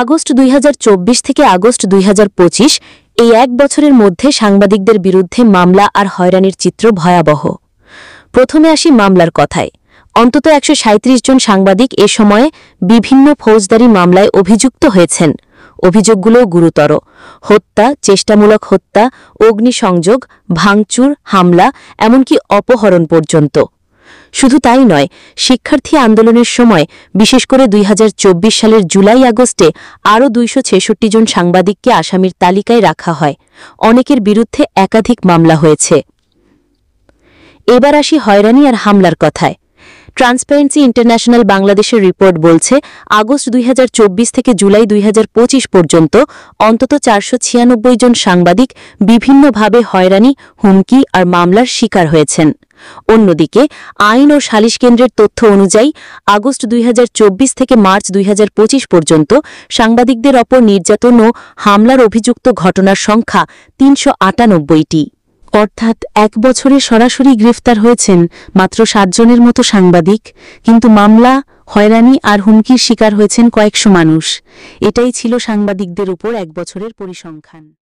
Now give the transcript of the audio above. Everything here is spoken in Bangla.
আগস্ট 2024 থেকে আগস্ট 2025 এই এক বছরের মধ্যে সাংবাদিকদের বিরুদ্ধে মামলা আর হয়রানির চিত্র ভয়াবহ। প্রথমে আসি মামলার কথায়। অন্তত 137 জন সাংবাদিক এ সময়ে বিভিন্ন ফৌজদারি মামলায় অভিযুক্ত হয়েছেন। অভিযোগগুলো গুরুতর: হত্যা, চেষ্টামূলক হত্যা, অগ্নিসংযোগ, ভাঙচুর, হামলা, এমনকি অপহরণ পর্যন্ত। শুধু তাই নয়, শিক্ষার্থী আন্দোলনের সময় বিশেষ করে 2024 সালের জুলাই-আগস্টে আরও 266 জন সাংবাদিককে আসামির তালিকায় রাখা হয়। অনেকের বিরুদ্ধে একাধিক মামলা হয়েছে। এবার আসি হয়রানি আর হামলার কথায়। ট্রান্সপারেন্সি ইন্টারন্যাশনাল বাংলাদেশের রিপোর্ট বলছে, আগস্ট 2024 থেকে জুলাই 2025 পর্যন্ত অন্তত 496 জন সাংবাদিক বিভিন্নভাবে হয়রানি, হুমকি আর মামলার শিকার হয়েছেন। অন্যদিকে আইন ও সালিশ কেন্দ্রের তথ্য অনুযায়ী আগস্ট 2024 থেকে মার্চ 2025 পর্যন্ত সাংবাদিকদের ওপর নির্যাতন ও হামলার অভিযুক্ত ঘটনার সংখ্যা 398টি। অর্থাৎ এক বছরে সরাসরি গ্রেফতার হয়েছেন মাত্র 7 জনের মতো সাংবাদিক, কিন্তু মামলা, হয়রানি আর হুমকির শিকার হয়েছেন কয়েকশো মানুষ। এটাই ছিল সাংবাদিকদের উপর এক বছরের পরিসংখ্যান।